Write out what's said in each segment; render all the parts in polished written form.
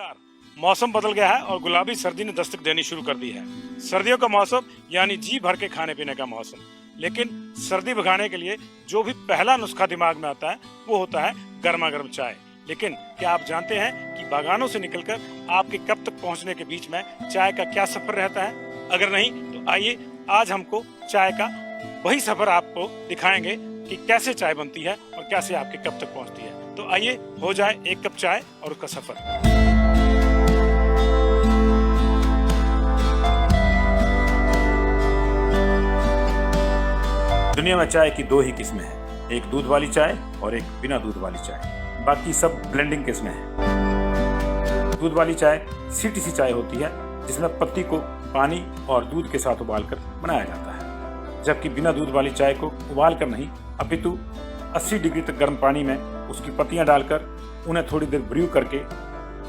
नमस्कार। मौसम बदल गया है और गुलाबी सर्दी ने दस्तक देनी शुरू कर दी है। सर्दियों का मौसम यानी जी भर के खाने पीने का मौसम। लेकिन सर्दी भगाने के लिए जो भी पहला नुस्खा दिमाग में आता है वो होता है गर्मा गर्म चाय। लेकिन क्या आप जानते हैं कि बागानों से निकलकर आपके कप तक पहुंचने के बीच में चाय का क्या सफर रहता है? अगर नहीं तो आइए आज हमको चाय का वही सफर आपको दिखाएंगे कि कैसे चाय बनती है और कैसे आपके कप तक पहुंचती है। तो आइए हो जाए एक कप चाय और उसका सफर। दुनिया में चाय की दो ही किस्में हैं, एक दूध वाली चाय और एक बिना दूध वाली चाय। बाकी सब ब्लेंडिंग किस्में हैं। दूध वाली चाय सीटी सी चाय होती है जिसमें पत्ती को पानी और दूध के साथ उबालकर बनाया जाता है, जबकि बिना दूध वाली चाय को उबालकर नहीं अपितु 80 डिग्री तक गर्म पानी में उसकी पत्तियां डालकर उन्हें थोड़ी देर ब्रू करके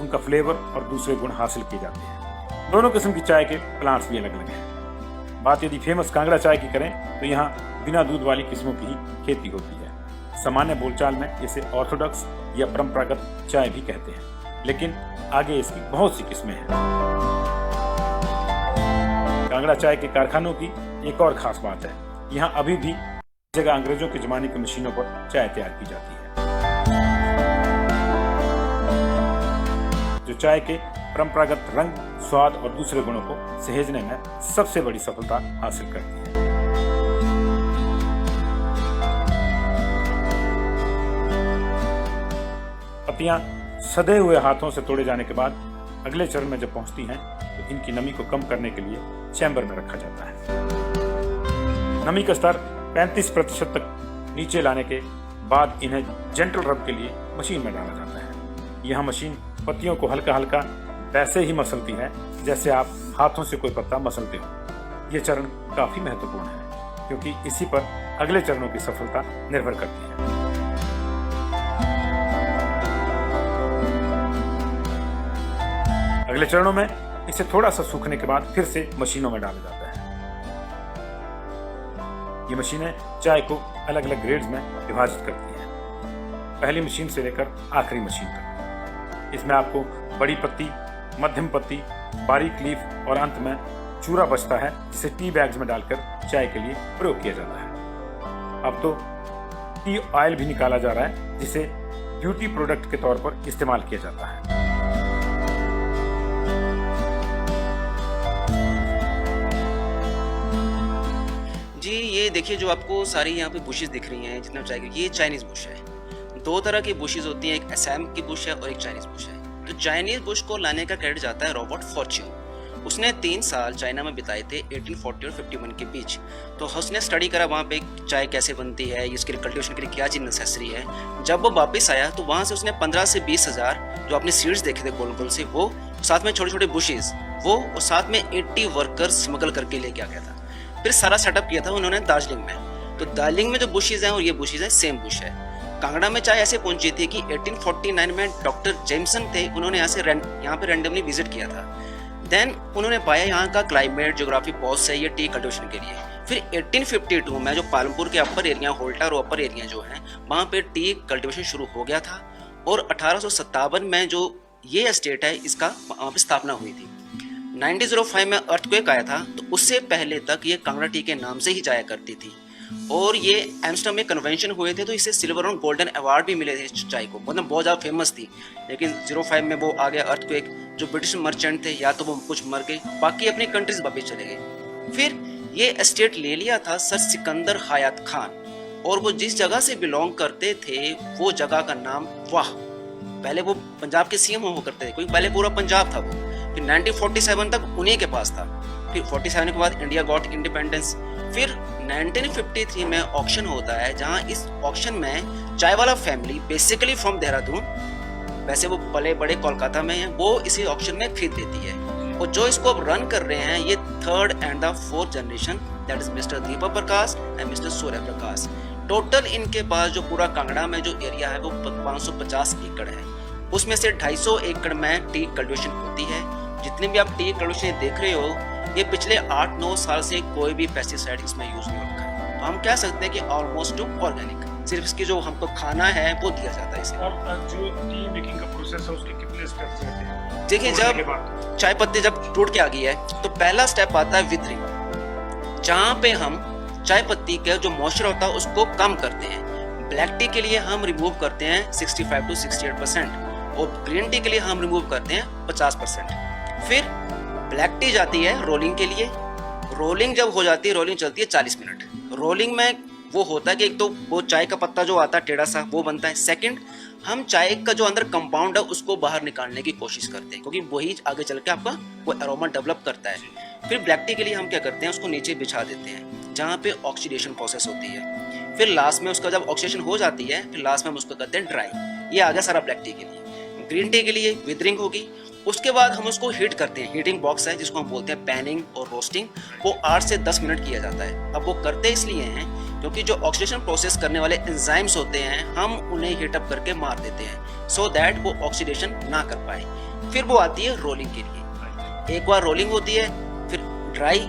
उनका फ्लेवर और दूसरे गुण हासिल किए जाते हैं। दोनों किस्म की चाय के प्लांट्स भी अलग अलग हैं। बात यदि फेमस कांगड़ा चाय की करें तो यहाँ बिना दूध वाली किस्मों की ही खेती होती है। सामान्य बोलचाल में इसे ऑर्थोडॉक्स या परंपरागत चाय भी कहते हैं, लेकिन आगे इसकी बहुत सी किस्में हैं। कांगड़ा चाय के कारखानों की एक और खास बात है, यहाँ अभी भी जगह अंग्रेजों के जमाने की मशीनों पर चाय तैयार की जाती है, जो चाय के परंपरागत रंग, स्वाद और दूसरे गुणों को सहेजने में सबसे बड़ी सफलता हासिल करती है। पत्तियां सधे हुए हाथों से तोड़े जाने के बाद अगले चरण में जब पहुंचती हैं तो इनकी नमी को कम करने के लिए चैम्बर में रखा जाता है। नमी का स्तर 35% तक नीचे लाने के बाद इन्हें जेंटल रब के लिए मशीन में डाला जाता है। यह मशीन पत्तियों को हल्का हल्का वैसे ही मसलती है जैसे आप हाथों से कोई पत्ता मसलते हो। यह चरण काफी महत्वपूर्ण है क्योंकि इसी पर अगले चरणों की सफलता निर्भर करती है। अगले चरणों में इसे थोड़ा सा सूखने के बाद फिर से मशीनों में डाला जाता है। ये मशीनें चाय को अलग अलग ग्रेड्स में विभाजित करती हैं, पहली मशीन से लेकर आखिरी मशीन तक। इसमें आपको बड़ी पत्ती, मध्यम पत्ती, बारीक लीफ और अंत में चूरा बचता है जिसे टी बैग्स में डालकर चाय के लिए प्रयोग किया जाता है। अब तो टी ऑयल भी निकाला जा रहा है जिसे ब्यूटी प्रोडक्ट के तौर पर इस्तेमाल किया जाता है। जी ये देखिए, जो आपको सारी यहाँ पे बुशेस दिख रही हैं, जितना चाहिए, ये चाइनीज बुश है। दो तरह की बुशेस होती हैं, एक असम की बुश है और एक चाइनीज बुश है। तो चाइनीज बुश को लाने का क्रेडिट जाता है रॉबर्ट फॉर्च्यून। उसने 3 साल चाइना में बिताए थे 1840 और 51 के बीच। तो उसने स्टडी करा वहाँ पे चाय कैसे बनती है, इसके कल्टीवेशन के लिए क्या चीज़ नेसेसरी है। जब वो वापस आया तो वहाँ से उसने 15 से 20 हज़ार जो अपने सीड्स देखे थे गोल गोल से, वो साथ में छोटे छोटे बुशेस, वो और साथ में 80 वर्कर्स स्मगल करके लेके आ गया था। फिर सारा सेटअप किया था उन्होंने दार्जिलिंग में। तो दार्जिलिंग में जो बुशेस हैं और ये बुशेस हैं सेम बुश है। कांगड़ा में चाय ऐसे पहुंची थी कि 1849 में डॉक्टर जेमसन थे, उन्होंने यहाँ पे रैंडमली विजिट किया था। देन उन्होंने पाया यहाँ का क्लाइमेट, ज्योग्राफी बहुत सही है टी कल्टीवेशन के लिए। फिर 1852 में जो पालमपुर के अपर एरिया, होल्टा और अपर एरिया जो है, वहाँ पे टी कल्टीवेशन शुरू हो गया था। और 1857 में जो ये एस्टेट है इसका वहाँ पे स्थापना हुई थी। 1905 में अर्थक्वेक आया था, तो उससे पहले तक ये कांगड़ा टी के नाम से ही जाया करती थी। और ये एम्स्टर्डम में कन्वेंशन हुए थे तो इसे सिल्वर और गोल्डन अवार्ड भी मिले थे इस चाय को, मतलब बहुत ज़्यादा फेमस थी। लेकिन 05 में वो आ गया अर्थक्वेक, जो ब्रिटिश मर्चेंट थे या तो वो कुछ मर गए, बाकी अपनी कंट्रीज वापस चले गए। फिर ये एस्टेट ले लिया था सर सिकंदर हयात खान, और वो जिस जगह से बिलोंग करते थे वो जगह का नाम वाह, पहले वो पंजाब के सीएम हुआ करते थे, क्योंकि पहले पूरा पंजाब था वो। फिर 1947 तक उन्हीं के पास था। फिर 47 के बाद इंडिया गॉट इंडिपेंडेंस। फिर 1953 में ऑक्शन होता है, जहां इस ऑक्शन में चाय वाला फैमिली बेसिकली फ्रॉम देहरादून, वैसे वो पले बड़े कोलकाता में है, वो इसी ऑक्शन में खरीद देती है। और जो इसको अब रन कर रहे हैं ये 3rd and the 4th generation, that is mister Deepak Prakash and mister Surya Prakash. Total इनके पास जो पूरा कांगड़ा में जो एरिया है वो 550 एकड़ है। उसमें से 250 एकड़ में टी कल्टीवेशन होती है। जितने भी आप टी कल्टीवेशन देख रहे हो, ये पिछले 8-9 साल से कोई भी पेस्टिसाइड इसमें यूज नहीं रखा है। तो हम कह सकते हैं कि ऑलमोस्ट ऑर्गेनिक, सिर्फ इसकी जो हमको खाना है वो दिया जाता है इसे। और जो टी मेकिंग का प्रोसेस है उसके कितने स्टेप्स रहते हैं? देखिए तोड़ने के जब बाद? चाय पत्ती जब टूट के आ गई है तो पहला स्टेप आता है विथरिंग, जहाँ पे हम चाय पत्ती का जो मॉइस्चर होता है उसको कम करते हैं। ब्लैक टी के लिए हम रिमूव करते हैं 65 to 68% और ग्रीन टी के लिए हम रिमूव करते हैं 50%। फिर ब्लैक टी जाती है रोलिंग के लिए। रोलिंग जब हो जाती है, रोलिंग चलती है 40 मिनट। रोलिंग में वो होता है कि एक तो वो चाय का पत्ता जो आता है टेढ़ा सा वो बनता है, सेकंड हम चाय का जो अंदर कंपाउंड है उसको बाहर निकालने की कोशिश करते हैं, क्योंकि वही आगे चल के आपका वो एरोमा डेवलप करता है। फिर ब्लैक टी के लिए हम क्या करते हैं, उसको नीचे बिछा देते हैं जहाँ पे ऑक्सीडेशन प्रोसेस होती है। फिर लास्ट में उसका जब ऑक्सीडेशन हो जाती है फिर लास्ट में हम उसको करते हैं ड्राई। ये आ गया सारा ब्लैक टी के लिए। ग्रीन टी के लिए विदरिंग होगी, उसके बाद हम उसको हीट करते हैं। हीटिंग बॉक्स है जिसको हम बोलते हैं पैनिंग और रोस्टिंग, वो 8 से 10 मिनट किया जाता है। अब वो करते इसलिए हैं क्योंकि जो ऑक्सीडेशन प्रोसेस करने वाले एंजाइम्स होते हैं हम उन्हें हीटअप करके मार देते हैं, सो दैट वो ऑक्सीडेशन ना कर पाए। फिर वो आती है रोलिंग के लिए। एक बार रोलिंग होती है, फिर ड्राई,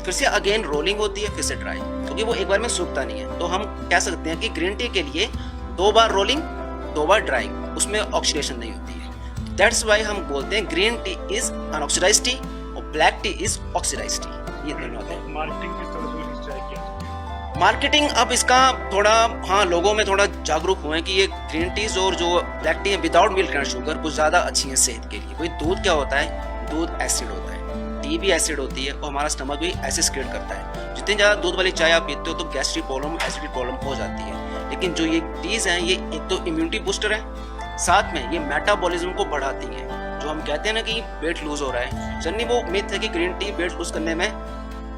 फिर से अगेन रोलिंग होती है, फिर से ड्राई, क्योंकि वो एक बार में सूखता नहीं है। तो हम कह सकते हैं कि ग्रीन टी के लिए 2 बार रोलिंग 2 बार ड्राइंग, उसमें ऑक्सीडेशन नहीं होती है। दैट्स वाई हम बोलते हैं green tea is unoxidised tea और black tea is oxidised tea. ये दोनों होते हैं। मार्केटिंग किस तरह से होनी चाहिए? मार्केटिंग अब इसका थोड़ा हाँ लोगों में थोड़ा जागरूक हुए हैं कि ये ग्रीन टीज और जो ब्लैक टी है विदाउट मिल्क एंड शुगर कुछ ज़्यादा अच्छी है सेहत के लिए। कोई दूध क्या होता है, दूध एसिड होता है, टी भी एसिड होती है और हमारा स्टमक भी एसिड क्रिएट करता है। जितनी ज़्यादा दूध वाली चाय आप पीते हो तो गैस्ट्रिक प्रॉब्लम, एसिडिटी प्रॉब्लम हो जाती है। लेकिन जो ये टीज हैं ये एक तो इम्यूनिटी बूस्टर है, साथ में ये मेटाबॉलिज्म को बढ़ाती हैं। जो हम कहते हैं ना कि वेट लूज हो रहा है, चन्नी वो मिथ है कि ग्रीन टी वेट लूज करने में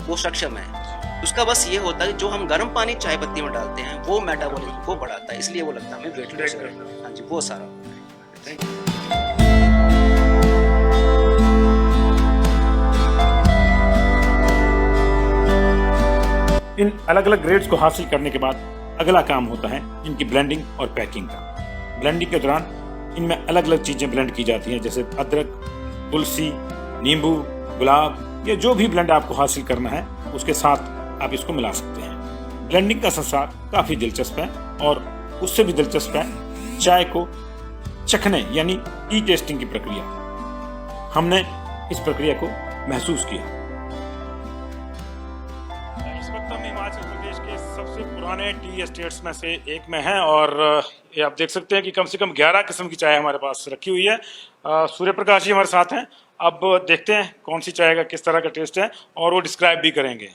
वो सक्षम है। उसका बस ये होता है जो हम गर्म पानी चाय पत्ती में डालते हैं वो मेटाबॉलिज्म को बढ़ाता है, इसलिए वो लगता है हमें वेट लूज कर रहा है। हाँ जी, वो सारा होता है। इन अलग अलग ग्रेड्स को हासिल करने के बाद अगला काम होता है इनकी ब्लेंडिंग और पैकिंग का। ब्लेंडिंग के दौरान इनमें अलग अलग चीजें ब्लेंड की जाती हैं, जैसे अदरक, तुलसी, नींबू, गुलाब, ये जो भी ब्लेंड आपको हासिल करना है उसके साथ आप इसको मिला सकते हैं। ब्लेंडिंग का संसार काफी दिलचस्प है और उससे भी दिलचस्प है चाय को चखने यानी टी टेस्टिंग की प्रक्रिया। हमने इस प्रक्रिया को महसूस किया। इस वक्त हम हिमाचल प्रदेश के सबसे पुराने टी एस्टेट्स में से एक में हैं और ये आप देख सकते हैं कि कम से कम 11 किस्म की चाय हमारे पास रखी हुई है। सूर्य प्रकाश जी हमारे साथ हैं। अब देखते हैं कौन सी चाय का किस तरह का टेस्ट है और वो डिस्क्राइब भी करेंगे।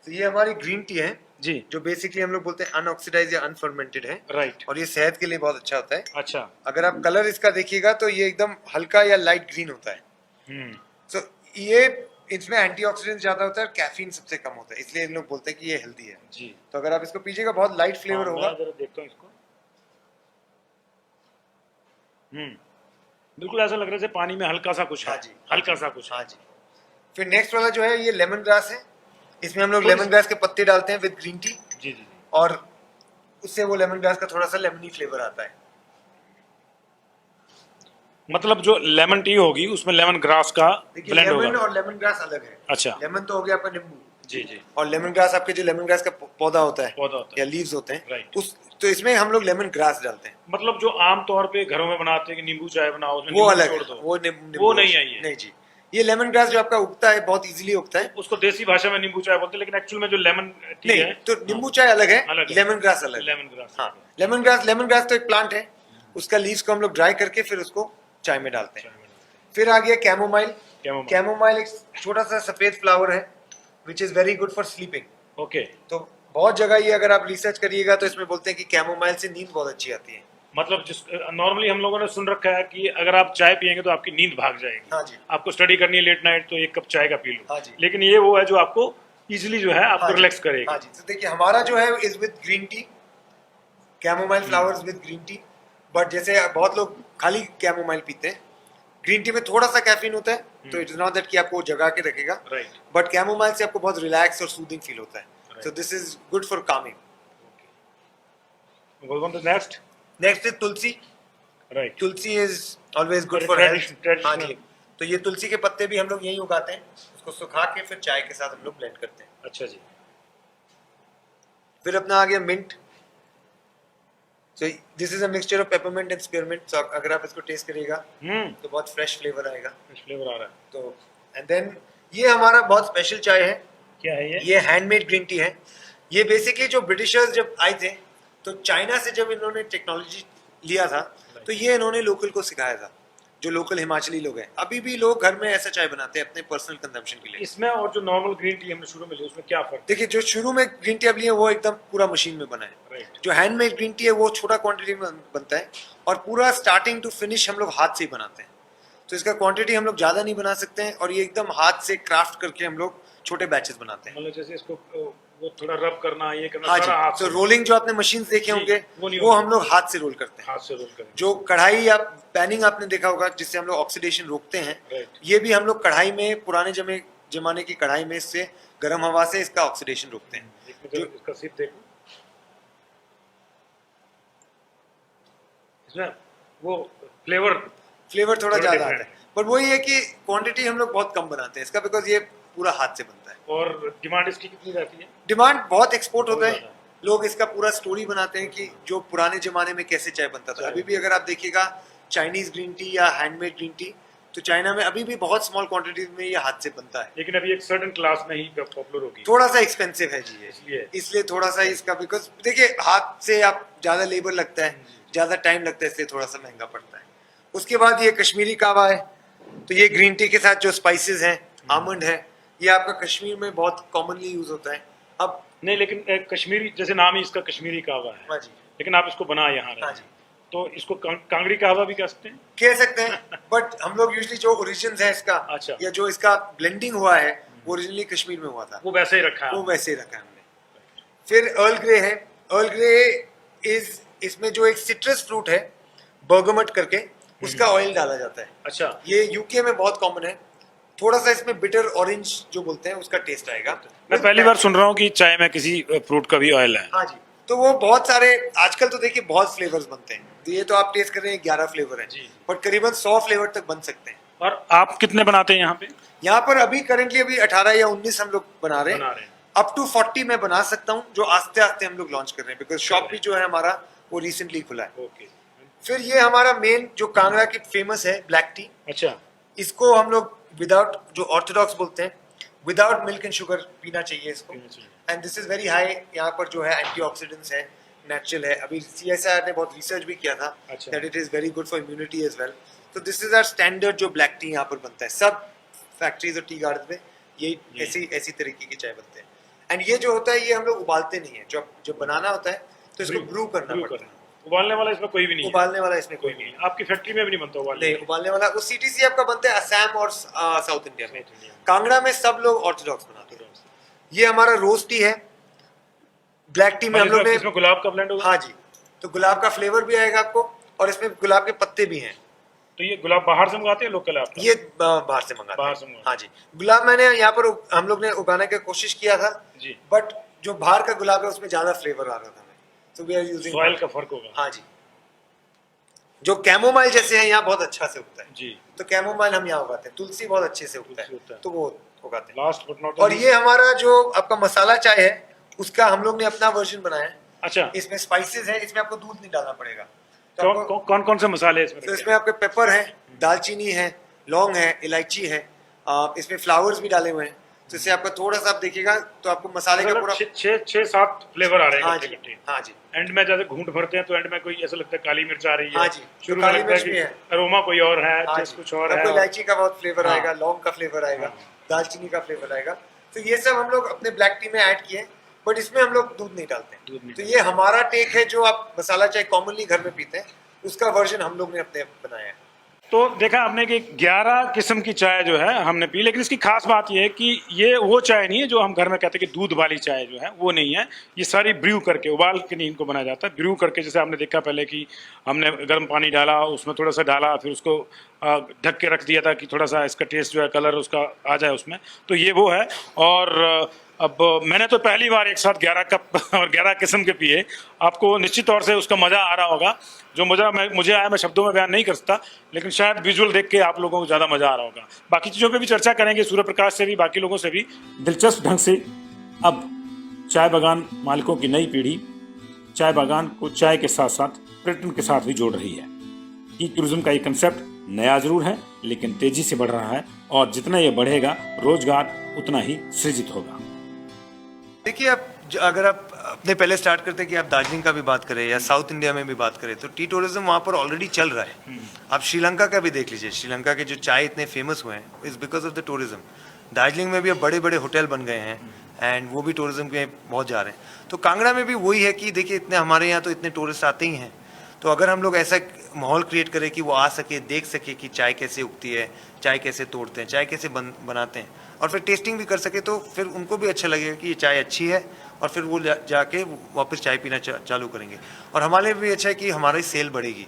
तो ये हमारी ग्रीन टी है जी, जो बेसिकली हम लोग बोलते हैं अनऑक्सीडाइज या अनफर्मेंटेड है। राइट। और ये सेहत के लिए बहुत अच्छा होता है। अच्छा। अगर आप कलर इसका देखिएगा तो ये एकदम हल्का या लाइट ग्रीन होता है। तो ये इसमें एंटीऑक्सीडेंट ज्यादा होता है और कैफीन सबसे कम होता है, इसलिए लोग बोलते हैं कि ये हेल्दी है जी। तो अगर आप इसको पीजिएगा बहुत लाइट फ्लेवर होगा। मैं जरा देखता हूं इसको। बिल्कुल ऐसा लग रहा है जैसे पानी में हल्का सा कुछ है। हाँ जी, हल्का सा कुछ। हाँ जी। फिर नेक्स्ट वाला जो है ये लेमन ग्रास है। इसमें हम लोग लेमन ग्रास के पत्ते डालते हैं विद ग्रीन टी जी जी। और उससे वो लेमन ग्रास का थोड़ा सा लेमनी फ्लेवर आता है। मतलब जो लेमन टी होगी उसमें लेमन ग्रास का देखिए ब्लेंड लेमन होगा। और लेमन ग्रास अलग है। अच्छा। लेमन तो हो गया आपका नींबू जी जी। और लेमन ग्रास आपके जो लेमन ग्रास का पौधा होता है पौधा होता या है। लीव्स होते हैं राइट। उस तो इसमें हम लोग लेमन ग्रास डालते हैं। मतलब जो आम तौर पे घरों में बनाते हैं कि नींबू चाय बनाओ उसमें वो नींबू अलग छोड़ है, दो, वो वो नहीं है ये। नहीं जी। ये लेमन ग्रास जो आपका उगता है बहुत इजीली उगता है। उसको देसी भाषा में नींबू चाय बोलते हैं, लेकिन एक्चुअल में जो लेमन टी नहीं है तो नींबू चाय अलग है, अलग है। लेमन ग्रास अलग है। Lemon grass. हाँ, लेमन ग्रास तो एक प्लांट है, उसका लीव्स को हम लोग ड्राई करके फिर उसको चाय में डालते हैं। फिर आ गया कैमोमाइल। कैमोमाइल एक छोटा सा सफेद फ्लावर है which is very good for sleeping. Okay. तो बहुत जगह ये अगर आप रिसर्च करिएगा तो इसमें बोलते हैं कि कैमोमाइल से नींद बहुत अच्छी आती है। मतलब जिस नॉर्मली हम लोगों ने सुन रखा है कि अगर आप चाय पियेंगे तो आपकी नींद भाग जाएगी। हाँ जी। आपको स्टडी करनी है लेट नाइट तो एक कप चाय का पी लो। हाँ जी। लेकिन ये वो है जो आपको इजीली जो है आपको हाँ जी। रिलैक्स करेगा। हाँ जी। तो देखिए हमारा जो है is with green tea, chamomile flowers with green tea. But जैसे बहुत लोग खाली कैमोमाइल पीते हैं, ग्रीन टी में थोड़ा सा कैफीन होता है तो इट इज नॉट दैट कि आपको जगा के रखेगा। राइट। बट कैमोमाइल से आपको बहुत रिलैक्स और सूदिंग फील होता है। Right. So this is good for calming. Go on to next. Next is tulsi. Right. Tulsi is always good Very for health. traditional. हाँ जी। तो ये तुलसी के पत्ते भी हम लोग यहीं उगाते हैं, उसको सुखा के फिर चाय के साथ हम लोग ब्लेंड करते हैं। अच्छा जी। फिर अपना आ गया मिंट। तो this is a mixture of peppermint and spearmint. तो अगर आप इसको टेस्ट करिएगा तो बहुत फ्रेश फ्लेवर आएगा। फ्लेवर आ रहा है। तो एंड देन ये हमारा बहुत स्पेशल चाय है। क्या है ये? ये हैंडमेड ग्रीन टी है। ये बेसिकली जो ब्रिटिशर्स जब आए थे तो चाइना से जब इन्होंने टेक्नोलॉजी लिया था तो ये इन्होंने लोकल को सिखाया था, जो लोकल हिमाचली लोग हैं। अभी भी लोग घर में ऐसा चाय बनाते हैं अपने पर्सनल कंजम्पशन के लिए। इसमें और जो नॉर्मल ग्रीन टी हमने शुरू में ली उसमें क्या फर्क? देखिए, जो शुरू में ग्रीन टी आप लिए वो एकदम पूरा मशीन में बना है। राइट। जो हैंडमेड ग्रीन टी है वो छोटा क्वांटिटी में बनता है और पूरा स्टार्टिंग टू फिनिश हम लोग हाथ से ही बनाते हैं। तो इसका क्वांटिटी हम लोग ज़्यादा नहीं बना सकते हैं और ये एकदम हाथ से क्राफ्ट करके हम लोग छोटे बैचेस बनाते हैं। मतलब जैसे इसको वो थोड़ा रब करना, ये करना, हाँ सारा हाथ जी। तो से। रोलिंग जो आपने मशीन देखे जी, होंगे वो नहीं वो होगा। हम लोग हाथ से रोल करते हैं। हाथ से रोल करें। जो कढ़ाई या पैनिंग आपने देखा होगा जिससे हम लोग ऑक्सीडेशन रोकते हैं, राइट। ये भी हम लोग कढ़ाई में, पुराने जमाने की कढ़ाई में इससे गर्म हवा से इसका ऑक्सीडेशन रोकते हैं। जो इसका सिप देखो, इसमें वो फ्लेवर फ्लेवर थोड़ा थोड़ा ज्यादा different आता है, पर वही है कि क्वांटिटी हम लोग बहुत कम बनाते हैं इसका, बिकॉज ये पूरा हाथ से बनता है। और डिमांड इसकी कितनी रहती है? डिमांड बहुत एक्सपोर्ट होता बहुत है। ज्यादा। लोग इसका पूरा स्टोरी बनाते हैं कि जो पुराने जमाने में कैसे चाय बनता था। अभी भी अगर आप देखिएगा चाइनीज ग्रीन टी या हैंडमेड ग्रीन टी, तो चाइना में अभी भी बहुत स्मॉल क्वांटिटीज में ये हाथ से बनता है। लेकिन अभी एक सर्टेन क्लास में ही पॉपुलर होगी। थोड़ा सा एक्सपेंसिव है जी इसलिए। इसलिए थोड़ा सा इसका, बिकॉज देखिए हाथ से आप ज्यादा लेबर लगता है, ज्यादा टाइम लगता है, इसलिए थोड़ा सा महंगा पड़ता है। उसके बाद ये कश्मीरी कावा है। तो ये ग्रीन टी के साथ जो स्पाइसेस हैं, आमंड है, ये आपका कश्मीर में बहुत कॉमनली यूज होता है। अब नहीं, लेकिन कश्मीरी जैसे नाम ही इसका कश्मीरी कहवा है, हाँ जी, लेकिन आप इसको बना यहाँ रहे हाँ हैं। जी, तो इसको कांगड़ी कहवा भी कह सकते हैं। कह सकते हैं, बट हम लोग यूजली जो ओरिजिन है इसका, अच्छा। या जो इसका ब्लेंडिंग हुआ है वो ओरिजिनली कश्मीर में हुआ था, वो वैसे ही रखा है। वो वैसे ही रखा है हमने। फिर अर्ल ग्रे है। अर्ल ग्रे इज, इसमें जो एक सिट्रस फ्रूट है बर्गमट करके, उसका ऑयल डाला जाता है। अच्छा। ये यूके में बहुत कॉमन है। थोड़ा सा इसमें बिटर ऑरेंज जो बोलते हैं उसका टेस्ट आएगा। मैं पहली बार सुन रहा हूँ कि चाय में किसी फ्रूट का भी ऑयल है। हाँ जी। तो वो बहुत सारे आजकल तो देखिए बहुत फ्लेवर्स बनते हैं। तो ये तो आप टेस्ट कर रहे हैं 11 फ्लेवर है, जी। बट करीबन 100 फ्लेवर तक बन सकते हैं। और आप कितने बनाते हैं यहाँ पे? यहाँ पर अभी करेंटली अभी 18 या 19 हम लोग बना रहे बना हैं। रहे हैं। अप टू 40 मैं बना सकता हूँ, जो आस्ते आस्ते हम लोग लॉन्च कर रहे हैं, बिकॉज शॉप भी जो है हमारा वो रिसेंटली खुला है। ओके। फिर ये हमारा मेन जो कांगड़ा की फेमस है ब्लैक टी, अच्छा। इसको हम लोग विदाउट, जो ऑर्थोडॉक्स बोलते हैं, विदाउट मिल्क एंड शुगर पीना चाहिए इसको। And this is very high, यहाँ पर जो है एंटीऑक्सीडेंट्स है, नेचुरल है। अभी CSIR ने बहुत रिसर्च भी किया था अच्छा। That it is very good for immunity as well. तो दिस इज आवर स्टैंडर्ड जो ब्लैक टी यहाँ पर बनता है। सब फैक्ट्रीज और टी गार्डन में यही ऐसी तरीके की चाय बनते हैं। एंड ये जो होता है ये हम लोग उबालते नहीं है, जब बनाना होता है तो इसको ब्रू करना पड़ता है। उबालने वाला इसमें कोई भी नहीं है। उबालने वाला इसमें कोई नहीं है। आपकी फैक्ट्री में भी नहीं बनता उबालने नहीं, उबालने वाला वो CTC आपका बनता है असम और साउथ इंडिया में। कांगड़ा में सब लोग ऑर्थोडॉक्स बनाते हैं। ये हमारा रोज टी है। ब्लैक टी में हम लोग ने, इसमें गुलाब का ब्लेंड होगा। हाँ जी, तो गुलाब का फ्लेवर भी आएगा आपको और इसमें गुलाब के पत्ते भी हैं। तो ये गुलाब बाहर से मंगाते हैं लोकल? आप ये बाहर से मंगाते बाहर से हैं। मंगाते हाँ जी, गुलाब मैंने यहाँ पर हम लोग ने उगाने की कोशिश किया था जी। बट जो बाहर का गुलाब है उसमें ज्यादा फ्लेवर आ रहा था। तो वी आर यूजिंग सॉइल का फर्क होगा। हाँ जी। जो कैमोमाइल जैसे है यहाँ बहुत अच्छा से उगता है जी। तो कैमोमाइल हम यहाँ उगाते हैं। तुलसी बहुत अच्छे से उगता तुलसी उगता है है। तो वो उगाते हैं। लास्ट बट नॉट और ये हमारा जो आपका मसाला चाय है उसका हम लोग ने अपना वर्जन बनाया है। अच्छा। इसमें स्पाइसेस है, इसमें आपको दूध नहीं डालना पड़ेगा। तो आपको, कौन कौन से मसाले इसमें? तो इसमें आपके पेपर है, दालचीनी है, लौंग है, इलायची है, इसमें फ्लावर्स भी डाले हुए हैं। तो इससे आपका थोड़ा सा आप देखिएगा तो आपको मसाले का पूरा 6-7 फ्लेवर आ रहे हैं हाँ इकट्ठे जी, इकट्ठे। हाँ जी, एंड में जैसे घूंट भरते हैं तो एंड में कोई ऐसा लगता है काली मिर्च आ रही है। हाँ जी, शुरू तो में काली लगता है मिर्च कि भी है। अरोमा कोई और है, हाँ टेस्ट जी। कुछ और आपको है। इलायची का बहुत फ्लेवर हाँ। आएगा, लौंग का फ्लेवर आएगा, हाँ। दालचीनी का फ्लेवर आएगा। तो ये सब हम लोग अपने ब्लैक टी में ऐड किए, बट इसमें हम लोग दूध नहीं डालते दूध नहीं तो ये हमारा टेक है। जो आप मसाला चाय कॉमनली घर में पीते हैं उसका वर्जन हम लोग ने अपने बनाया है। तो देखा आपने कि 11 किस्म की चाय जो है हमने पी, लेकिन इसकी खास बात यह है कि ये वो चाय नहीं है जो हम घर में कहते हैं कि दूध वाली चाय जो है वो नहीं है। ये सारी ब्रू करके, उबाल के नहीं इनको बनाया जाता है, ब्रू करके। जैसे आपने देखा पहले कि हमने गर्म पानी डाला, उसमें थोड़ा सा डाला, फिर उसको ढक के रख दिया था कि थोड़ा सा इसका टेस्ट जो है, कलर उसका आ जाए उसमें। तो ये वो है। और अब मैंने तो पहली बार एक साथ 11 कप और 11 किस्म के पिए। आपको निश्चित तौर से उसका मज़ा आ रहा होगा। जो मुझे आया मैं शब्दों में बयान नहीं कर सकता, लेकिन शायद विजुअल देख के आप लोगों को ज़्यादा मज़ा आ रहा होगा। बाकी चीज़ों पे भी चर्चा करेंगे, सूर्य प्रकाश से भी, बाकी लोगों से भी। दिलचस्प ढंग से अब चाय बागान मालिकों की नई पीढ़ी चाय बागान को चाय के साथ साथ पर्यटन के साथ भी जोड़ रही है। ई टूरिज्म का ये कंसेप्ट नया जरूर है, लेकिन तेजी से बढ़ रहा है और जितना ये बढ़ेगा रोजगार उतना ही सृजित होगा। देखिए, अगर आप अपने पहले स्टार्ट करते कि आप दार्जिलिंग का भी बात करें या साउथ इंडिया में भी बात करें, तो टी टूरिज्म वहाँ पर ऑलरेडी चल रहा है। आप श्रीलंका का भी देख लीजिए, श्रीलंका के जो चाय इतने फेमस हुए हैं is because of the tourism. Darjeeling में भी अब बड़े बड़े होटल बन गए हैं एंड वो भी टूरिज्म के बहुत जा रहे हैं। तो कांगड़ा में भी वही है कि देखिए, इतने हमारे यहाँ तो इतने टूरिस्ट आते ही हैं, तो अगर हम लोग ऐसा माहौल क्रिएट करें कि वो आ सके, देख सके कि चाय कैसे उगती है, चाय कैसे तोड़ते हैं, चाय कैसे बनाते हैं, और फिर टेस्टिंग भी कर सके, तो फिर उनको भी अच्छा लगेगा कि ये चाय अच्छी है और फिर वो जाके वापस चाय पीना चालू करेंगे। और हमारे लिए भी अच्छा है कि हमारी सेल बढ़ेगी।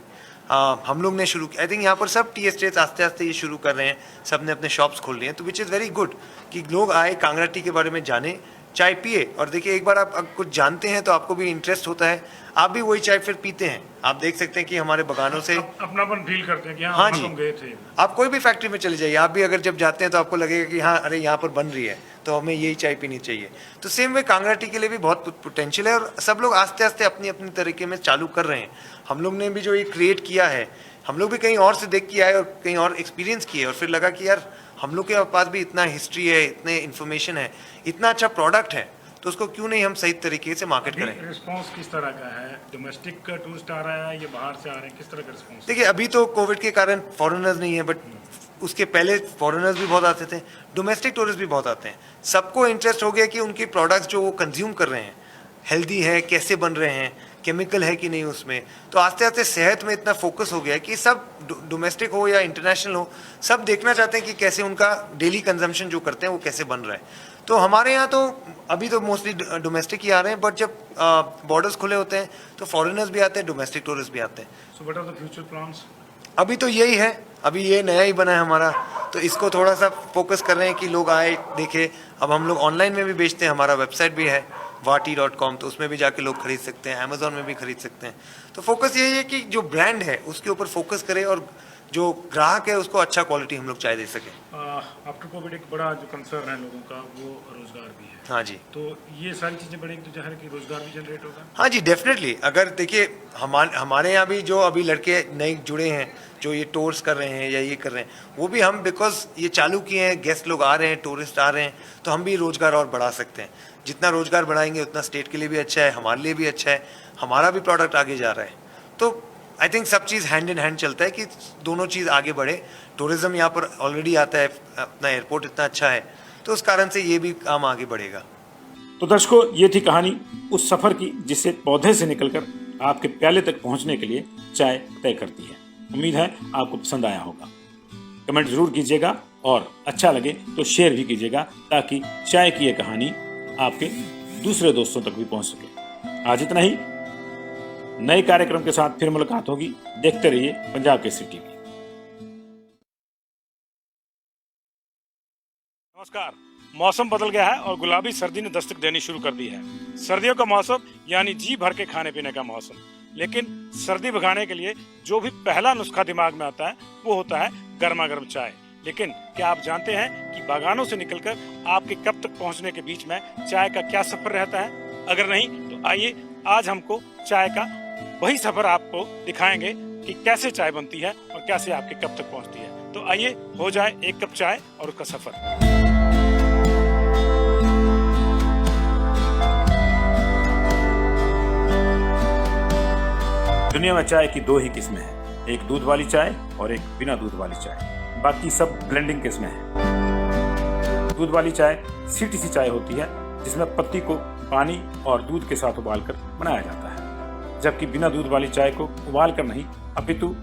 हम लोग ने शुरू किया, आई थिंक यहाँ पर सब टी एस्टेट्स आस्ते आस्ते ये शुरू कर रहे हैं, सब ने अपने शॉप्स खोल लिए हैं, तो विच इज़ वेरी गुड कि लोग आए, कांगड़ा टी के बारे में जाने, चाय पिए। और देखिए, एक बार आप कुछ जानते हैं तो आपको भी इंटरेस्ट होता है, आप भी वही चाय फिर पीते हैं। आप देख सकते हैं कि हमारे बगानों से अपनापन फील करते हैं कि हाँ जी, हम गए थे। आप कोई भी फैक्ट्री में चले जाइए, आप भी अगर जब जाते हैं तो आपको लगेगा कि हाँ, अरे यहाँ पर बन रही है तो हमें यही चाय पीनी चाहिए। तो सेम वे कांगड़ा टी के लिए भी बहुत पोटेंशियल है और सब लोग आस्ते आस्ते अपनी अपनी तरीके में चालू कर रहे हैं। हम लोग ने भी जो ये क्रिएट किया है, हम लोग भी कहीं और से देख के आए और कहीं और एक्सपीरियंस किए और फिर लगा कि यार हम लोग के पास भी इतना हिस्ट्री है, इतने इन्फॉर्मेशन है, इतना अच्छा प्रोडक्ट है, तो उसको क्यों नहीं हम सही तरीके से मार्केट करें। रिस्पांस किस तरह का है? डोमेस्टिक टूरिस्ट आ रहा है या बाहर से आ रहे हैं, किस तरह का रिस्पांस? देखिए, अभी तो कोविड के कारण फॉरेनर्स नहीं है, बट उसके पहले फॉरेनर्स भी बहुत आते थे, डोमेस्टिक टूरिस्ट भी बहुत आते हैं। सबको इंटरेस्ट हो गया कि उनके प्रोडक्ट्स जो वो कंज्यूम कर रहे हैं हेल्दी है, कैसे बन रहे हैं, केमिकल है कि नहीं उसमें। तो आस्ते आस्ते सेहत में इतना फोकस हो गया कि सब डोमेस्टिक हो या इंटरनेशनल हो, सब देखना चाहते हैं कि कैसे उनका डेली कंजम्पशन जो करते हैं वो कैसे बन रहा है। तो हमारे यहाँ तो अभी तो मोस्टली डोमेस्टिक ही आ रहे हैं, बट जब बॉर्डर्स खुले होते हैं तो फॉरेनर्स भी आते हैं, डोमेस्टिक टूरिस्ट भी आते हैं। So what are the future plans? अभी तो यही है, अभी ये नया ही बना है हमारा, तो इसको थोड़ा सा फोकस कर रहे हैं कि लोग आए, देखें। अब हम लोग ऑनलाइन में भी बेचते हैं, हमारा वेबसाइट भी है vaati.com, तो उसमें भी जाके लोग खरीद सकते हैं, अमेजोन में भी खरीद सकते हैं। तो फोकस यही है कि जो ब्रांड है उसके ऊपर फोकस करें और जो ग्राहक है उसको अच्छा क्वालिटी हम लोग चाय दे सकें। आफ्टर कोविड एक बड़ा जो कंसर्न है लोगों का वो रोजगार भी है। हाँ जी, तो ये सारी चीजें बढ़ेंगी तो जाहिर है कि रोजगार भी जनरेट होगा। हाँ जी, डेफिनेटली। अगर देखिए, हमारे यहाँ भी जो अभी लड़के नए जुड़े हैं, जो ये टूर्स कर रहे हैं या ये कर रहे हैं, वो भी हम बिकॉज ये चालू किए हैं, गेस्ट लोग आ रहे हैं, टूरिस्ट आ रहे हैं, तो हम भी रोजगार और बढ़ा सकते हैं। जितना रोजगार बढ़ाएंगे उतना स्टेट के लिए भी अच्छा है, हमारे लिए भी अच्छा है, हमारा भी प्रोडक्ट आगे जा रहा है। तो आई थिंक सब चीज़ हैंड इन हैंड चलता है कि दोनों चीज़ आगे बढ़े। टूरिज्म यहाँ पर ऑलरेडी आता है, अपना एयरपोर्ट इतना अच्छा है, तो उस कारण से ये भी काम आगे बढ़ेगा। तो दर्शकों, ये थी कहानी उस सफर की जिससे पौधे से निकलकर आपके प्याले तक पहुंचने के लिए चाय तय करती है। उम्मीद है आपको पसंद आया होगा। कमेंट जरूर कीजिएगा और अच्छा लगे तो शेयर भी कीजिएगा, ताकि चाय की ये कहानी आपके दूसरे दोस्तों तक भी पहुंच सके। आज इतना ही। नए कार्यक्रम के साथ फिर मुलाकात होगी। देखते रहिए पंजाब केसरी टीवी। नमस्कार। मौसम बदल गया है और गुलाबी सर्दी ने दस्तक देनी शुरू कर दी है। सर्दियों का मौसम यानी जी भर के खाने पीने का मौसम। लेकिन सर्दी भगाने के लिए जो भी पहला नुस्खा दिमाग में आता है वो होता है गर्मा गर्म चाय। लेकिन क्या आप जानते हैं कि बागानों से निकलकर आपके कप तक पहुंचने के बीच में चाय का क्या सफर रहता है? अगर नहीं तो आइए आज हमको चाय का वही सफर आपको दिखाएंगे कि कैसे चाय बनती है और कैसे आपके कप तक पहुंचती है। तो आइए हो जाए एक कप चाय और उसका सफर। दुनिया में चाय की दो ही किस्में हैं, एक दूध वाली चाय और एक बिना दूध वाली चाय। बाकी सब ब्लेंडिंग किस्में हैं। दूध वाली चाय सीटीसी चाय होती है, जिसमें पत्ती को पानी और दूध के साथ उबालकर बनाया जाता है, जबकि बिना दूध वाली चाय को उबाल कर नहीं अपितु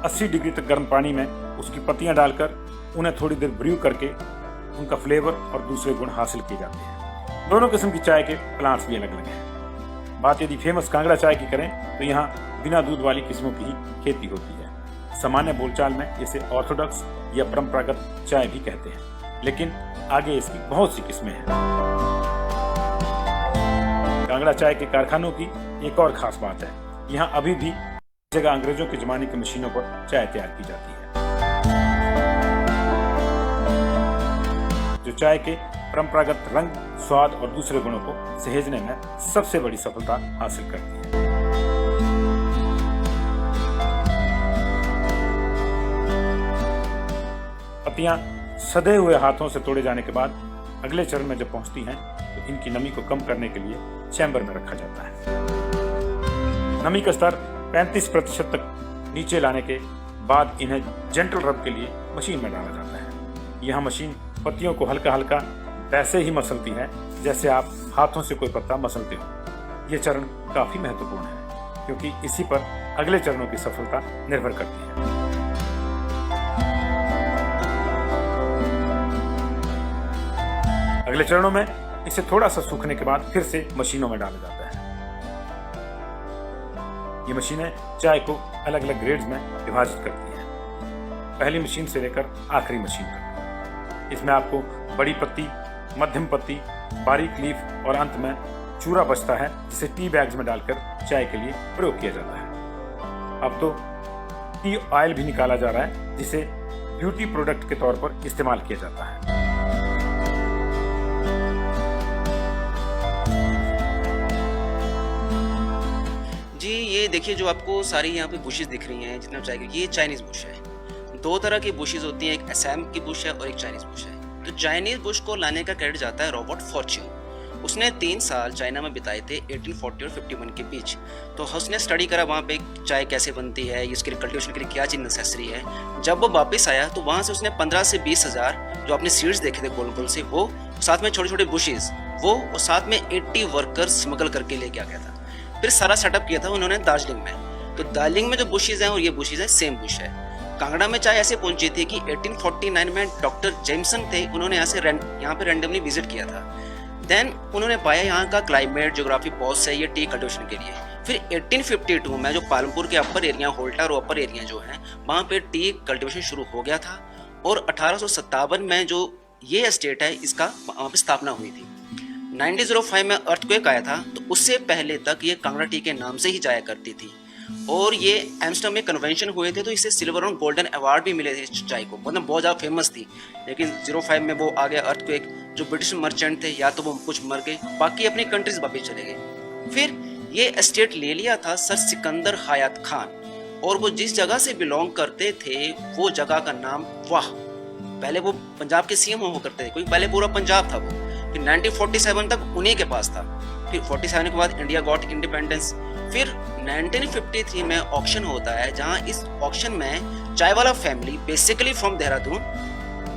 80 डिग्री तक गर्म पानी में उसकी पत्तियां डालकर उन्हें थोड़ी देर ब्रू करके उनका फ्लेवर और दूसरे गुण हासिल किए जाते हैं। दोनों किस्म की चाय के प्लांट्स भी अलग अलग हैं। बात यदि फेमस कांगड़ा चाय की करें तो यहाँ बिना दूध वाली किस्मों की ही खेती होती है। सामान्य बोलचाल में इसे ऑर्थोडॉक्स या परंपरागत चाय भी कहते हैं, लेकिन आगे इसकी बहुत सी किस्में हैं। कांगड़ा चाय के कारखानों की एक और खास बात है, यहाँ अभी भी जगह अंग्रेजों के जमाने की मशीनों पर चाय तैयार की जाती है, जो चाय के परंपरागत रंग, स्वाद और दूसरे गुणों को सहेजने में सबसे बड़ी सफलता हासिल करती है। पत्तियां सधे हुए हाथों से तोड़े जाने के बाद अगले चरण में जब पहुंचती हैं तो इनकी नमी को कम करने के लिए चैम्बर में रखा जाता है। नमी का स्तर 35% तक नीचे लाने के बाद इन्हें जेंटल रब के लिए मशीन में डाला जाता है। यह मशीन पत्तियों को हल्का हल्का वैसे ही मसलती है जैसे आप हाथों से कोई पत्ता मसलते हो। यह चरण काफी महत्वपूर्ण है क्योंकि इसी पर अगले चरणों की सफलता निर्भर करती है। अगले चरणों में इसे थोड़ा सा सूखने के बाद फिर से मशीनों में डाला जाता है। ये मशीनें चाय को अलग अलग ग्रेड्स में विभाजित करती हैं, पहली मशीन से लेकर आखिरी मशीन तक। इसमें आपको बड़ी पत्ती, मध्यम पत्ती, बारीक लीफ और अंत में चूरा बचता है जिसे टी बैग्स में डालकर चाय के लिए प्रयोग किया जाता है। अब तो टी ऑयल भी निकाला जा रहा है जिसे ब्यूटी प्रोडक्ट के तौर पर इस्तेमाल किया जाता है। जी ये देखिए जो आपको सारी यहाँ पे बुशेस दिख रही हैं जितना चाय की, ये चाइनीज बुश है। दो तरह की बुशेस होती हैं, एक असम की बुश है और एक चाइनीज बुश है। तो चाइनीज बुश को लाने का क्रेडिट जाता है रॉबर्ट फॉर्च्यून। उसने 3 साल चाइना में बिताए थे 1840 और 51 के बीच। तो उसने स्टडी करा वहाँ पे चाय कैसे बनती है, इसके लिए कल्टीवेशन के लिए क्या चीज़ नेसेसरी है। जब वो वापस आया तो वहाँ से उसने 15 से 20 हज़ार जो अपने सीड्स देखे थे गोल गोल से, वो साथ में छोटे छोटे बुशेस, वो और साथ में 80 वर्कर्स स्मगल करके लेके आ गया था। फिर सारा सेटअप किया था उन्होंने दार्जिलिंग में। तो दार्जिलिंग में जो बुशेस हैं और ये बुशेस है सेम बुश है। कांगड़ा में चाय ऐसे पहुंची थी कि 1849 में डॉक्टर जेमसन थे, उन्होंने यहाँ पे रैंडमली विजिट किया था। देन उन्होंने पाया यहाँ का क्लाइमेट ज्योग्राफी बहुत सही है टी कल्टीवेशन के लिए। फिर 1852 में जो पालमपुर के अपर एरिया, होल्टा और अपर एरिया जो है, वहाँ पे टी कल्टीवेशन शुरू हो गया था। और 1857 में जो ये एस्टेट है इसका वहाँ पे स्थापना हुई थी। 1905 में अर्थक्वेक आया था, तो उससे पहले तक ये कांगड़ा टी के नाम से ही जाया करती थी। और ये एम्स्टर्डम में कन्वेंशन हुए थे तो इसे सिल्वर और गोल्डन अवार्ड भी मिले थे चाय को, मतलब बहुत ज़्यादा फेमस थी। लेकिन 05 में वो आ गया अर्थक्वेक, जो ब्रिटिश मर्चेंट थे या तो वो कुछ मर गए, बाकी अपनी कंट्रीज वापस चले गए। फिर ये एस्टेट ले लिया था सर सिकंदर हयात खान, और वो जिस जगह से बिलोंग करते थे वो जगह का नाम वाह, पहले वो पंजाब के सीएम हुआ करते थे, क्योंकि पहले पूरा पंजाब था वो। फिर 1947 तक उन्हीं के पास था। फिर 47 के बाद इंडिया गॉट इंडिपेंडेंस। फिर 1953 में ऑक्शन होता है, जहां इस ऑक्शन में चाय वाला फैमिली बेसिकली फ्रॉम देहरादून,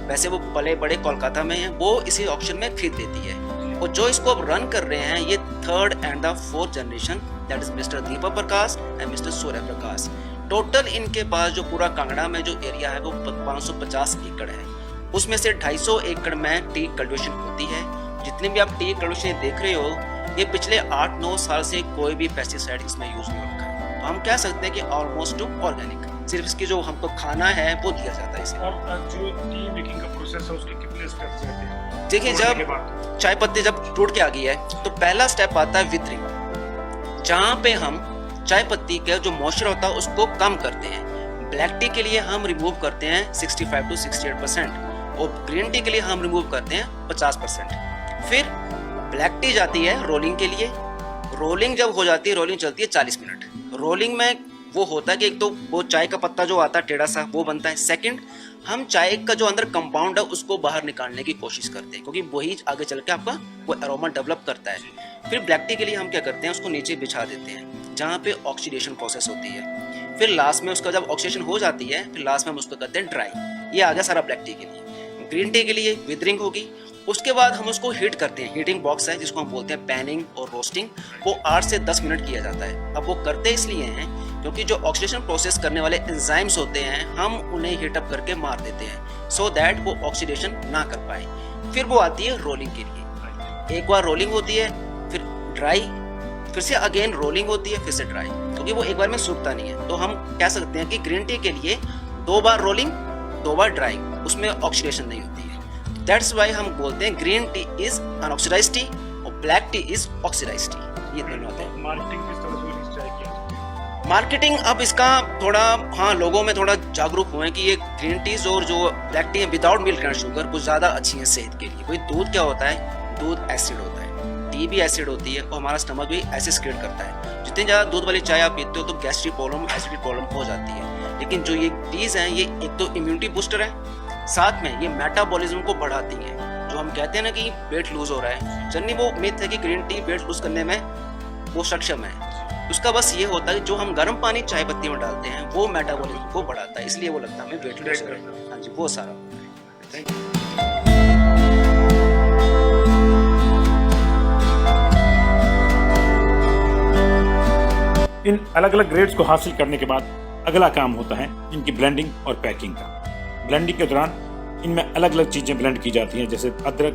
वैसे वो बड़े बड़े कोलकाता में है, वो इसी ऑक्शन में खरीद लेती है। और जो इसको अब रन कर रहे हैं ये 3rd and the 4th generation, that is mister Deepak Prakash and mister Surya Prakash. Total इनके पास जो पूरा कांगड़ा में जो एरिया है वो 550 एकड़ है। उसमें से 250 एकड़ में टी कल्टीवेशन होती है। जितने भी आप टी कल्टीवेशन देख रहे हो, ये पिछले 8-9 साल से कोई भी पेस्टिसाइड इसमें यूज नहीं हो रखा है। तो हम कह सकते हैं कि ऑलमोस्ट टू ऑर्गेनिक, सिर्फ इसकी जो हमको खाना है वो दिया जाता है इसे। और जो टी मेकिंग का प्रोसेस है उसके कितने स्टेप्स रहते हैं? देखिए, जब चाय पत्ती जब टूट के आ गई है तो पहला स्टेप आता है विथरिंग, जहाँ पे हम चाय पत्ती का जो मॉइस्चर होता है उसको कम करते हैं। ब्लैक टी के लिए हम रिमूव करते हैं 65 to 68% और ग्रीन टी के लिए हम रिमूव करते हैं 50%। फिर ब्लैक टी जाती है रोलिंग के लिए। रोलिंग जब हो जाती है, रोलिंग चलती है 40 मिनट। रोलिंग में वो होता है कि एक तो वो चाय का पत्ता जो आता है टेढ़ा सा वो बनता है। सेकंड, हम चाय का जो अंदर कंपाउंड है उसको बाहर निकालने की कोशिश करते हैं, क्योंकि वही आगे चल के आपका वो अरोमा डेवलप करता है। फिर ब्लैक टी के लिए हम क्या करते हैं, उसको नीचे बिछा देते हैं जहाँ पे ऑक्सीडेशन प्रोसेस होती है। फिर लास्ट में उसका जब ऑक्सीडेशन हो जाती है, फिर लास्ट में हम उसको करते हैं ड्राई। ये आ गया सारा ब्लैक टी के लिए। ग्रीन टी के लिए विदरिंग होगी, उसके बाद हम उसको हीट करते हैं। हीटिंग बॉक्स है जिसको हम बोलते हैं पैनिंग और रोस्टिंग, वो 8 से 10 मिनट किया जाता है। अब वो करते इसलिए हैं क्योंकि जो ऑक्सीडेशन प्रोसेस करने वाले एंजाइम्स होते हैं हम उन्हें हीटअप करके मार देते हैं, सो दैट वो ऑक्सीडेशन ना कर पाए। फिर वो आती है रोलिंग के लिए। एक बार रोलिंग होती है, फिर ड्राई, फिर से अगेन रोलिंग होती है, फिर से ड्राई, क्योंकि वो एक बार में सूखता नहीं है। तो हम कह सकते हैं कि ग्रीन टी के लिए 2 बार रोलिंग 2 बार ड्राई, उसमें ऑक्सीडेशन नहीं होती है। दैट्स वाई हम बोलते हैं green tea is unoxidised tea और black tea is oxidised tea. ये दोनों होते हैं। मार्केटिंग किस तरह से होनी चाहिए? मार्केटिंग अब इसका थोड़ा, हाँ, लोगों में थोड़ा जागरूक हुए कि ये ग्रीन टीज और जो ब्लैक टी है विदाउट मिल्क एंड शुगर कुछ ज़्यादा अच्छी है सेहत के लिए। कोई दूध क्या होता है, दूध एसिड होता है, टी भी एसिड होती है और हमारा स्टमक भी एसिड क्रिएट करता है। जितनी ज़्यादा दूध वाली चाय आप पीते हो तो गैस्ट्रिक प्रॉब्लम, एसिडिक प्रॉब्लम हो जाती है। लेकिन जो ये टीज हैं ये एक तो इम्यूनिटी बूस्टर है, साथ में ये मेटाबॉलिज्म को बढ़ाती हैं। जो हम कहते हैं ना कि वेट लूज हो रहा है, जनरली वो मिथ है कि ग्रीन टी वेट लूज करने में वो सक्षम है। उसका बस ये होता है कि जो हम गर्म पानी चाय पत्ती में डालते हैं वो मेटाबॉलिज्म को बढ़ाता है, इसलिए वो लगता है हमें वेट लूज हो रहा है। हाँ जी, वो सारा होता है। इन अलग अलग ग्रेड्स को हासिल करने के बाद अगला काम होता है इनकी ब्लेंडिंग और पैकिंग का। ब्लेंडिंग के दौरान इनमें अलग अलग चीजें ब्लेंड की जाती हैं, जैसे अदरक,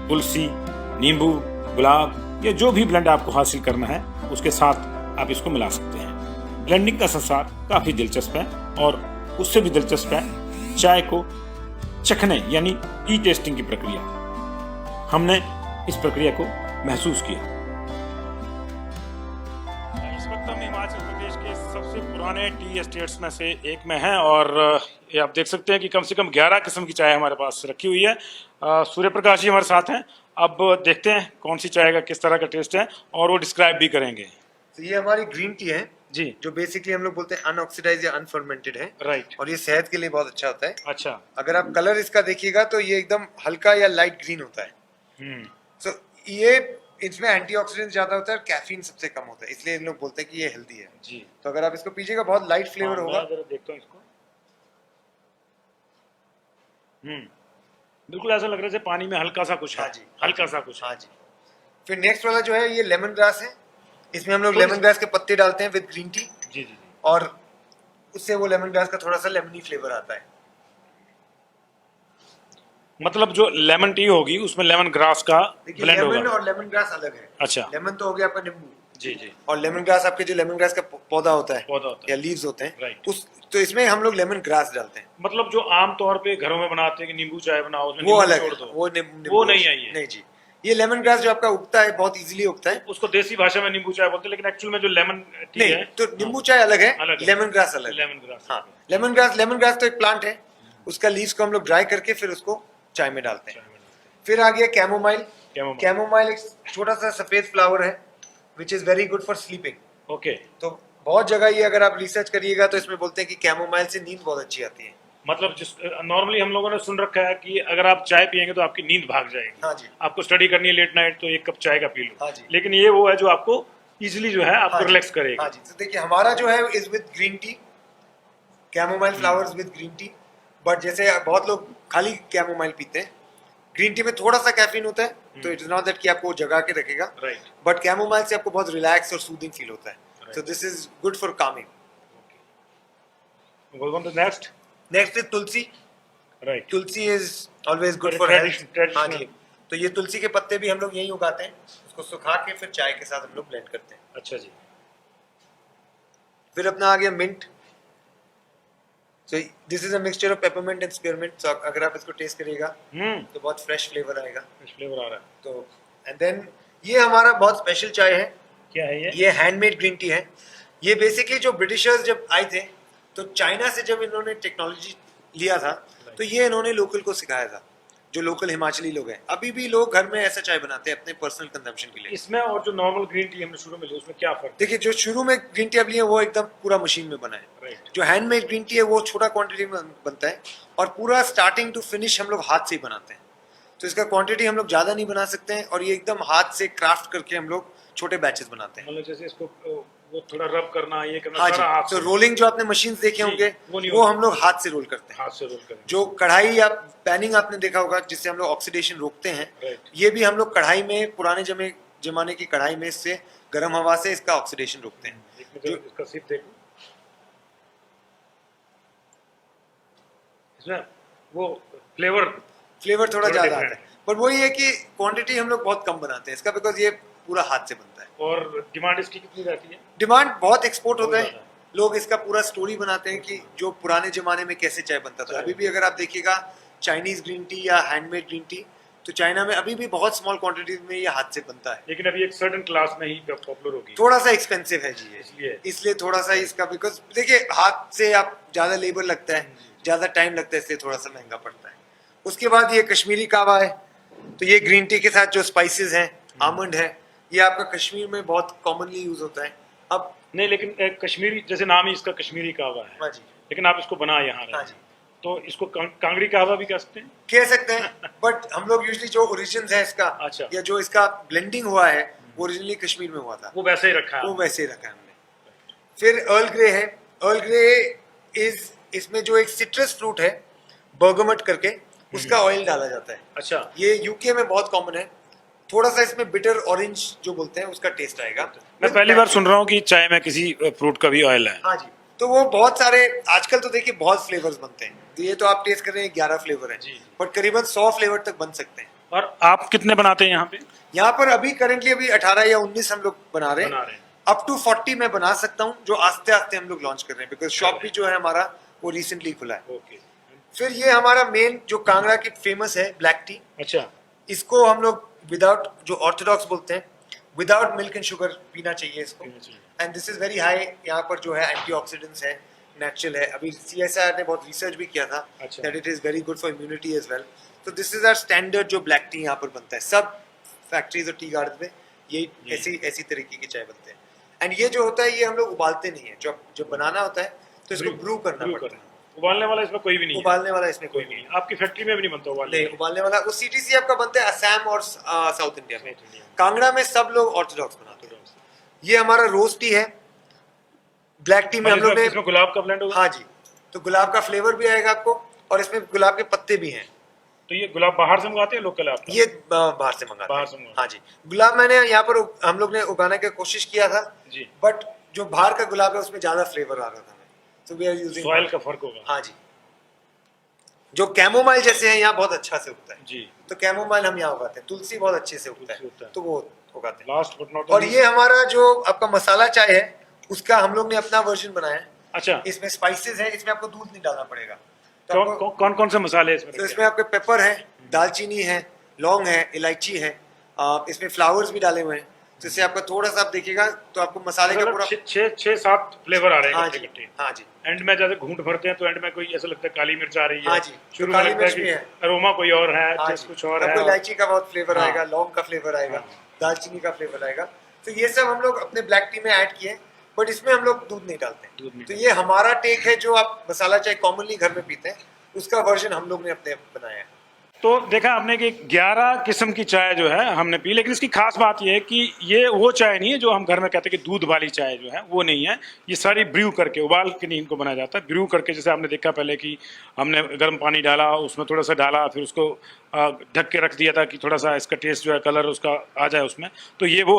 तुलसी, नींबू, गुलाब, या जो भी ब्लेंड आपको हासिल करना है उसके साथ आप इसको मिला सकते हैं। ब्लेंडिंग का संसार काफी दिलचस्प है और उससे भी दिलचस्प है चाय को चखने यानी टी टेस्टिंग की प्रक्रिया। हमने इस प्रक्रिया को महसूस किया। इस वक्त हम हिमाचल प्रदेश के सबसे पुराने टी एस्टेट्स में से एक में हैं और ये आप देख सकते हैं कि कम से कम 11 किस्म की चाय हमारे पास रखी हुई है। सूर्य प्रकाश जी हमारे साथ हैं। अब देखते हैं कौन सी चाय का किस तरह का टेस्ट है और वो डिस्क्राइब भी करेंगे। तो ये हमारी ग्रीन टी है जी, जो बेसिकली हम लोग बोलते हैं अनऑक्सीडाइज या अनफर्मेंटेड है, राइट। और ये सेहत के लिए बहुत अच्छा होता है। अच्छा। अगर आप कलर इसका देखिएगा तो ये एकदम हल्का या लाइट ग्रीन होता है। तो ये इसमें एंटीऑक्सीडेंट ज्यादा होता है और कैफीन सबसे कम होता है, इसलिए इन लोग बोलते हैं कि ये हेल्दी है जी। तो अगर आप इसको पीजिएगा बहुत लाइट फ्लेवर हाँ, होगा। मैं जरा देखता हूँ इसको। बिल्कुल ऐसा लग रहा है जैसे पानी में हल्का सा कुछ है। हाँ जी, हल्का सा कुछ है। हाँ जी। फिर नेक्स्ट वाला जो है ये लेमन ग्रास है। इसमें हम लोग लेमन ग्रास के पत्ते डालते हैं विद ग्रीन टी, जी जी। और उससे वो लेमन ग्रास का थोड़ा सा लेमनी फ्लेवर आता है। मतलब जो लेमन टी होगी उसमें लेमन ग्रास का देखिए ब्लेंड लेमन होगा। और लेमन ग्रास अलग है। अच्छा। लेमन तो हो गया आपका नींबू, जी जी। और लेमन ग्रास आपके जो लेमन ग्रास का पौधा होता है पौधा होता है। या लीव्स होते हैं, Right. उस तो इसमें हम लोग लेमन ग्रास डालते हैं। मतलब जो आम तौर पे घरों में बनाते हैं कि नींबू चाय बनाओ उसमें वो नींबू अलग छोड़ है, दो, वो वो नहीं है ये। नहीं जी। ये लेमन ग्रास जो आपका उगता है बहुत इजीली उगता है। उसको देसी भाषा में नींबू चाय बोलते हैं, लेकिन एक्चुअल में जो लेमन टी नहीं है तो नींबू चाय अलग है, अलग है। लेमन ग्रास अलग है। Lemon grass. हाँ, लेमन ग्रास तो एक प्लांट है, उसका लीव्स को हम लोग ड्राई करके फिर उसको चाय में डालते हैं। फिर आ गया कैमोमाइल। कैमोमाइल। कैमोमाइल एक छोटा सा सफेद फ्लावर है which is very good for sleeping. Okay. तो बहुत जगह ये अगर आप रिसर्च करिएगा तो इसमें बोलते हैं कि कैमोमाइल से नींद बहुत अच्छी आती है। मतलब जिस नॉर्मली हम लोगों ने सुन रखा है कि अगर आप चाय पियेंगे तो आपकी नींद भाग जाएगी। हाँ जी। आपको स्टडी करनी है लेट नाइट तो एक कप चाय का पी लो। हाँ जी। लेकिन ये वो है जो आपको इजीली जो है आपको हाँ जी। रिलैक्स करेगा। हाँ जी। तो देखिए हमारा जो है is with green tea, chamomile flowers with green tea. But जैसे बहुत लोग खाली कैमोमाइल पीते हैं, ग्रीन टी में थोड़ा सा कैफीन होता है तो इट इज नॉट दैट कि आपको जगा के रखेगा, राइट। बट कैमोमाइल से आपको बहुत रिलैक्स और सूदिंग फील होता है। सो this is good for Kameng. Go on to next. Next is Tulsi. Right. Tulsi is always good Very for tradition- health. हाँ traditional. जी। तो ये तुलसी के पत्ते भी हम लोग यहीं उगाते हैं, उसको सुखा के फिर चाय के साथ हम लोग ब्लेंड करते हैं। अच्छा जी। फिर अपना आ गया mint. So this is a mixture of peppermint and spearmint. So अगर आप इसको टेस्ट करिएगा तो बहुत फ्रेश फ्लेवर आएगा। फ्लेवर आ रहा है। तो एंड देन ये हमारा बहुत स्पेशल चाय है। क्या है ये? ये हैंडमेड ग्रीन टी है। ये बेसिकली जो ब्रिटिशर्स जब आए थे तो चाइना से जब इन्होंने टेक्नोलॉजी लिया था तो ये इन्होंने लोकल को सिखाया था, जो लोकल हिमाचली लोग हैं। अभी भी लोग घर में ऐसा चाय बनाते हैं अपने पर्सनल कंजम्पशन के लिए। इसमें और जो नॉर्मल ग्रीन टी हमने शुरू में ली उसमें क्या फर्क? देखिए जो शुरू में ग्रीन टी अब लिए वो एकदम पूरा मशीन में बना है। राइट। जो हैंडमेड ग्रीन टी है वो छोटा क्वांटिटी में बनता है और पूरा स्टार्टिंग टू फिनिश हम लोग हाथ से ही बनाते हैं। तो इसका क्वांटिटी हम लोग ज़्यादा नहीं बना सकते हैं और ये एकदम हाथ से क्राफ्ट करके हम लोग छोटे बैचेस बनाते हैं। मतलब जैसे इसको वो थोड़ा रब करना ये करना हाँ सारा हाथ जी। तो से। रोलिंग जो आपने मशीन देखे जी, होंगे वो नहीं वो होता। हम लोग हाथ से रोल करते हैं। हाथ से रोल करें। जो कढ़ाई या पैनिंग आपने देखा होगा जिससे हम लोग ऑक्सीडेशन रोकते हैं, Right. ये भी हम लोग कढ़ाई में पुराने जमाने की कढ़ाई में इससे गर्म हवा से इसका ऑक्सीडेशन रोकते हैं। जो इसका सिप देखो, इसमें वो फ्लेवर फ्लेवर थोड़ा थोड़ा ज्यादा different आता है, पर वही है कि क्वांटिटी हम लोग बहुत कम बनाते हैं इसका, बिकॉज ये पूरा हाथ से बनता है। और डिमांड इसकी कितनी रहती है? डिमांड बहुत एक्सपोर्ट होता बहुत है। ज्यादा। लोग इसका पूरा स्टोरी बनाते हैं कि जो पुराने जमाने में कैसे चाय बनता था। अभी भी अगर आप देखिएगा चाइनीज ग्रीन टी या हैंडमेड ग्रीन टी, तो चाइना में अभी भी बहुत स्मॉल क्वांटिटीज में ये हाथ से बनता है। लेकिन अभी एक सर्टेन क्लास में ही पॉपुलर होगी। थोड़ा सा एक्सपेंसिव है जी इसलिए। इसलिए थोड़ा सा इसका, बिकॉज देखिए हाथ से आप ज्यादा लेबर लगता है, ज्यादा टाइम लगता है, इसलिए थोड़ा सा महंगा पड़ता है। उसके बाद ये कश्मीरी कावा है। तो ये ग्रीन टी के साथ जो स्पाइसेस हैं, आमंड है, ये आपका कश्मीर में बहुत कॉमनली यूज होता है। अब नहीं, लेकिन कश्मीरी जैसे नाम ही इसका कश्मीरी कहवा है, हाँ जी, लेकिन आप इसको बना यहाँ रहे हाँ हैं। जी। तो इसको कांगड़ी कहवा भी कह सकते हैं। कह सकते हैं, बट हम लोग यूजली जो ओरिजिन है इसका, अच्छा। या जो इसका ब्लेंडिंग हुआ है वो ओरिजिनली कश्मीर में हुआ था, वो वैसे ही रखा है। वो वैसे ही रखा है हमने। फिर अर्ल ग्रे है। अर्ल ग्रे इसमें जो एक सिट्रस फ्रूट है बर्गमट करके, उसका ऑयल डाला जाता है। अच्छा। ये यूके में बहुत कॉमन है। थोड़ा सा इसमें बिटर ऑरेंज जो बोलते हैं उसका टेस्ट आएगा। मैं पहली बार सुन रहा हूँ कि चाय में किसी फ्रूट का भी ऑयल है। हाँ जी, तो वो बहुत सारे आजकल तो देखिए बहुत फ्लेवर्स बनते हैं, तो ये तो आप टेस्ट कर रहे हैं 11 फ्लेवर है, जी। बट करीबन 100 फ्लेवर तक बन सकते हैं। और आप कितने बनाते हैं यहाँ पे? यहाँ पर अभी करेंटली अभी 18 या 19 हम लोग बना रहे बना हैं। रहे हैं। अप टू 40 मैं बना सकता हूँ, जो आस्ते आस्ते हम लोग लॉन्च कर रहे हैं, बिकॉज शॉप भी जो है हमारा वो रिसेंटली खुला है। ओके। फिर ये हमारा मेन जो कांगड़ा की फेमस है ब्लैक टी, अच्छा। इसको हम लोग विदाउट, जो ऑर्थोडॉक्स बोलते हैं, विदाउट मिल्क एंड शुगर पीना चाहिए इसको। पीना चाहिए। And this is very high, यहाँ पर जो है एंटीऑक्सीडेंट्स है, नेचुरल है। अभी CSIR ने बहुत रिसर्च भी किया था अच्छा। That it is very good for immunity as well. तो दिस इज आवर स्टैंडर्ड जो ब्लैक टी यहाँ पर बनता है। सब फैक्ट्रीज और टी गार्डन में ये ऐसी तरीके की चाय बनते हैं। एंड ये जो होता है ये हम लोग उबालते नहीं है, जब बनाना होता है तो इसको ब्रू करना पड़ता है। उबालने वाला इसमें कोई भी नहीं है। उबालने वाला इसमें कोई कोई भी नहीं नहीं। आपकी फैक्ट्री में भी नहीं बनता उबालने नहीं, वाला? उबालने वाला वो CTC आपका बनता है असम और साउथ इंडिया में। साउथ इंडिया में। कांगड़ा में सब लोग ऑर्थोडॉक्स बनाते हैं। ये हमारा रोज टी है। ब्लैक टी में हम लोग ने, इसमें गुलाब का ब्लेंड होगा? हाँ जी, तो गुलाब का फ्लेवर भी आएगा आपको, और इसमें गुलाब के पत्ते भी हैं। तो ये गुलाब बाहर से मंगाते हैं लोकल आप? ये बाहर से मंगाते बाहर हैं। से मंगाते हाँ जी, गुलाब मैंने यहाँ पर हम लोग ने उगाने की कोशिश किया था जी। बट जो बाहर का गुलाब है उसमें ज्यादा फ्लेवर आ रहा था, तो वी आर यूजिंग सॉइल का फर्क होगा। हाँ जी, जो कैमोमाइल जैसे हैं यहाँ बहुत अच्छा से उगता है, जी। तो कैमोमाइल हम यहाँ उगाते हैं। तुलसी बहुत अच्छे से उगता तुलसी उगता है, है। तो वो उगाते हैं। लास्ट बट नॉट और ये हमारा जो आपका मसाला चाय है उसका हम लोग ने अपना वर्जन बनाया है। अच्छा। इसमें स्पाइसेस है, इसमें आपको दूध नहीं डालना पड़ेगा। तो आपको- कौन कौन से मसाले इसमें तो रखे इसमें आपके पेपर है, दालचीनी है, लौंग है, इलायची है, इसमें फ्लावर्स भी डाले हुए हैं, तो इससे आपका थोड़ा सा आप देखिएगा तो आपको मसाले का पूरा, हैं? 6-7 फ्लेवर आ रहे हाँ हैं जी, इकट्ठे। हाँ जी, एंड में जैसे घूंट भरते हैं तो एंड में कोई ऐसा लगता है काली मिर्च आ रही है। हाँ जी, शुरू तो में काली लगता है मिर्च भी कि है। अरोमा कोई और है, हाँ टेस्ट जी, कुछ और आपको है। इलायची का बहुत फ्लेवर हाँ। आएगा, लौंग का फ्लेवर आएगा, हाँ। दालचीनी का फ्लेवर आएगा। तो ये सब हम लोग अपने ब्लैक टी में ऐड किए, बट इसमें हम लोग दूध नहीं डालते। दूध नहीं तो ये हमारा टेक है, जो आप मसाला चाय कॉमनली घर में पीते हैं उसका वर्जन हम लोग ने अपने बनाया है। तो देखा आपने कि 11 किस्म की चाय जो है हमने पी, लेकिन इसकी खास बात यह है कि ये वो चाय नहीं है जो हम घर में कहते हैं कि दूध वाली चाय जो है वो नहीं है। ये सारी ब्रू करके, उबाल के नहीं इनको बनाया जाता है, ब्रू करके। जैसे आपने देखा पहले कि हमने गर्म पानी डाला, उसमें थोड़ा सा डाला, फिर उसको ढक के रख दिया था कि थोड़ा सा इसका टेस्ट जो है, कलर उसका आ जाए उसमें। तो ये वो